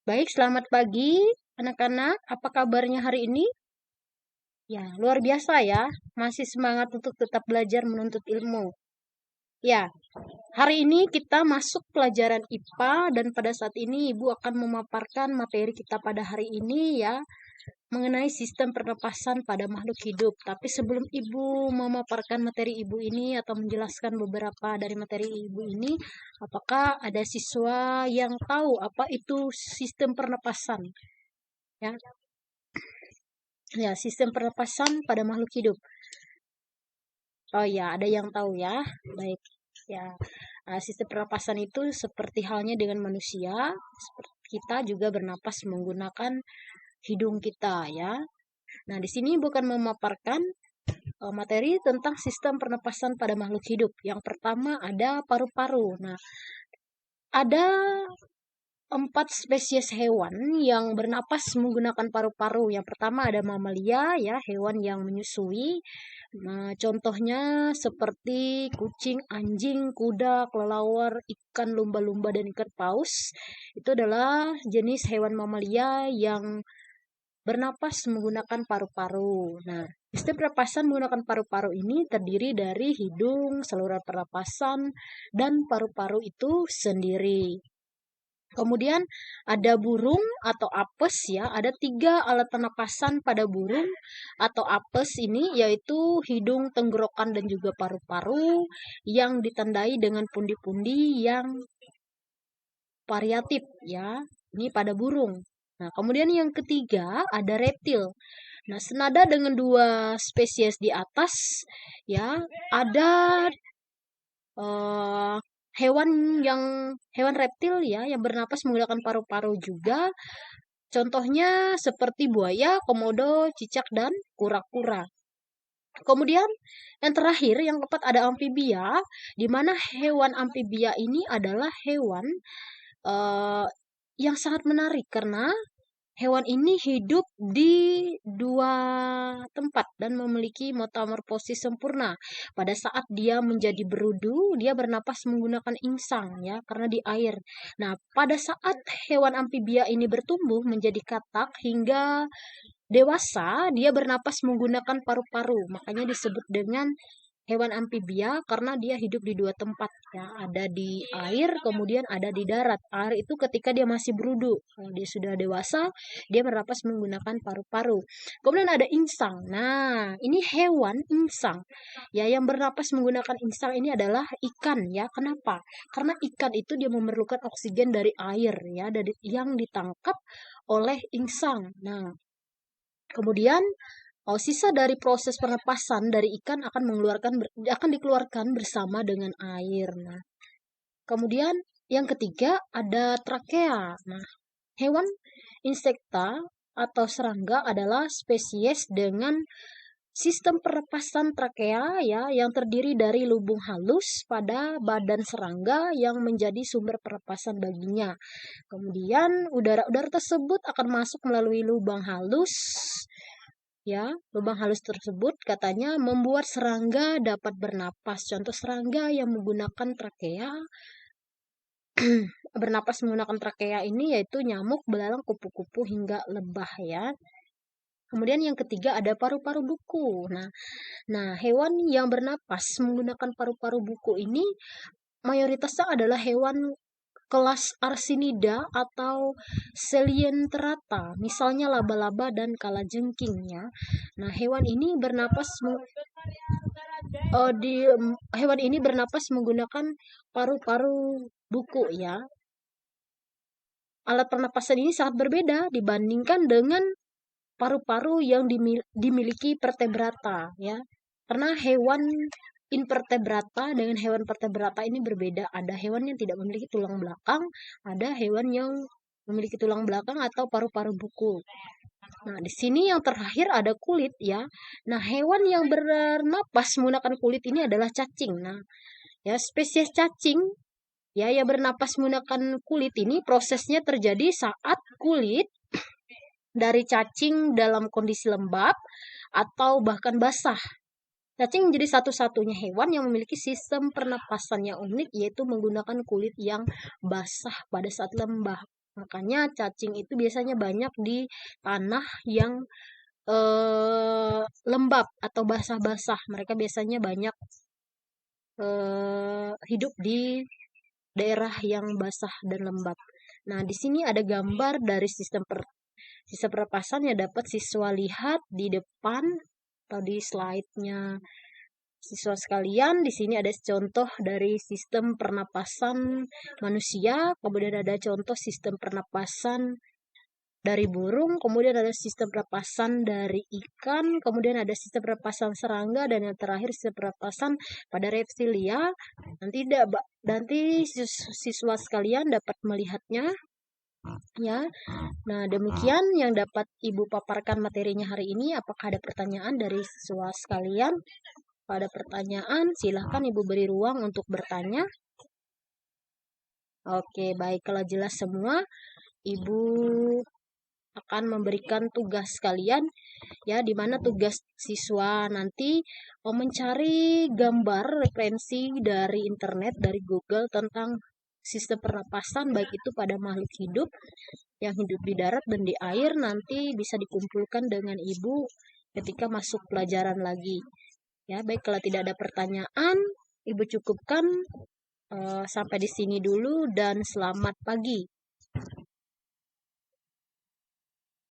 Baik, selamat pagi anak-anak. Apa kabarnya hari ini? Ya, luar biasa ya. Masih semangat untuk tetap belajar menuntut ilmu. Ya, hari ini kita masuk pelajaran IPA dan pada saat ini Ibu akan memaparkan materi kita pada hari ini ya, mengenai sistem pernapasan pada makhluk hidup. Tapi sebelum Ibu memaparkan materi Ibu ini atau menjelaskan beberapa dari materi Ibu ini, apakah ada siswa yang tahu apa itu sistem pernapasan? Ya, ya, sistem pernapasan pada makhluk hidup. Oh ya, ada yang tahu ya. Baik. Ya, sistem pernapasan itu seperti halnya dengan manusia, seperti kita juga bernapas menggunakan hidung kita ya. Nah, di sini bukan memaparkan materi tentang sistem pernapasan pada makhluk hidup. Yang pertama ada paru-paru. Nah, ada 4 spesies hewan yang bernapas menggunakan paru-paru. Yang pertama ada mamalia, ya, hewan yang menyusui. Nah, contohnya seperti kucing, anjing, kuda, kelelawar, ikan lumba-lumba, dan ikan paus. Itu adalah jenis hewan mamalia yang bernapas menggunakan paru-paru. Nah, sistem pernapasan menggunakan paru-paru ini terdiri dari hidung, saluran pernapasan, dan paru-paru itu sendiri. Kemudian ada burung atau apes ya, ada 3 alat pernapasan pada burung atau apes ini yaitu hidung, tenggorokan, dan juga paru-paru yang ditandai dengan pundi-pundi yang variatif ya. Ini pada burung. Nah, kemudian yang ketiga ada reptil. Nah, senada dengan 2 spesies di atas ya, ada uh, hewan reptil ya yang bernapas menggunakan paru-paru juga. Contohnya seperti buaya, komodo, cicak, dan kura-kura. Kemudian yang terakhir, yang keempat ada amfibia, di mana hewan amfibia ini adalah hewan uh, yang sangat menarik karena hewan ini hidup di 2 tempat dan memiliki metamorfosis sempurna. Pada saat dia menjadi berudu, dia bernapas menggunakan insang ya, karena di air. Nah, pada saat hewan amfibia ini bertumbuh menjadi katak hingga dewasa, dia bernapas menggunakan paru-paru. Makanya disebut dengan hewan amfibia karena dia hidup di 2 tempat ya, ada di air kemudian ada di darat. Air itu ketika dia masih berudu. Kalau dia sudah dewasa, dia bernapas menggunakan paru-paru. Kemudian ada insang. Nah, ini hewan insang. Ya, yang bernapas menggunakan insang ini adalah ikan ya. Kenapa? Karena ikan itu dia memerlukan oksigen dari air ya, dari yang ditangkap oleh insang. Nah, kemudian sisa dari proses pernapasan dari ikan akan dikeluarkan bersama dengan air. Nah, kemudian yang ketiga ada trakea. Nah, hewan insekta atau serangga adalah spesies dengan sistem pernapasan trakea ya yang terdiri dari lubung halus pada badan serangga yang menjadi sumber pernapasan baginya. Kemudian udara-udara tersebut akan masuk melalui lubang halus. Ya, lubang halus tersebut katanya membuat serangga dapat bernapas. Contoh serangga yang menggunakan trakea, bernapas menggunakan trakea ini yaitu nyamuk, belalang, kupu-kupu, hingga lebah ya. Kemudian yang ketiga ada paru-paru buku. Nah, hewan yang bernapas menggunakan paru-paru buku ini mayoritasnya adalah hewan kelas Arsinida atau Selienterata, misalnya laba-laba dan kalajengking ya. Nah, hewan ini bernapas menggunakan paru-paru buku ya. Alat pernapasan ini sangat berbeda dibandingkan dengan paru-paru yang dimiliki vertebrata ya. Karena hewan invertebrata dengan hewan vertebrata ini berbeda. Ada hewan yang tidak memiliki tulang belakang, ada hewan yang memiliki tulang belakang atau paru-paru buku. Nah, di sini yang terakhir ada kulit ya. Nah, hewan yang bernapas menggunakan kulit ini adalah cacing. Nah, ya, spesies cacing ya yang bernapas menggunakan kulit ini prosesnya terjadi saat kulit dari cacing dalam kondisi lembab atau bahkan basah. Cacing menjadi satu-satunya hewan yang memiliki sistem pernapasan yang unik, yaitu menggunakan kulit yang basah pada saat lembab. Makanya cacing itu biasanya banyak di tanah yang lembab atau basah-basah. Mereka biasanya banyak hidup di daerah yang basah dan lembab. Nah, di sini ada gambar dari sistem pernapasan yang dapat siswa lihat di depan atau di slide-nya. Siswa sekalian, di sini ada contoh dari sistem pernapasan manusia, kemudian ada contoh sistem pernapasan dari burung, kemudian ada sistem pernapasan dari ikan, kemudian ada sistem pernapasan serangga, dan yang terakhir sistem pernapasan pada reptilia. Nanti siswa sekalian dapat melihatnya, ya. Nah, demikian yang dapat Ibu paparkan materinya hari ini. Apakah ada pertanyaan dari siswa sekalian? Kalau ada pertanyaan, silahkan Ibu beri ruang untuk bertanya. Oke, baik. Kalau jelas semua, Ibu akan memberikan tugas kalian, ya, di mana tugas siswa nanti mencari gambar referensi dari internet, dari Google tentang sistem pernapasan, baik itu pada makhluk hidup yang hidup di darat dan di air, nanti bisa dikumpulkan dengan Ibu ketika masuk pelajaran lagi. Ya, baik, kalau tidak ada pertanyaan, Ibu cukupkan sampai di sini dulu dan selamat pagi.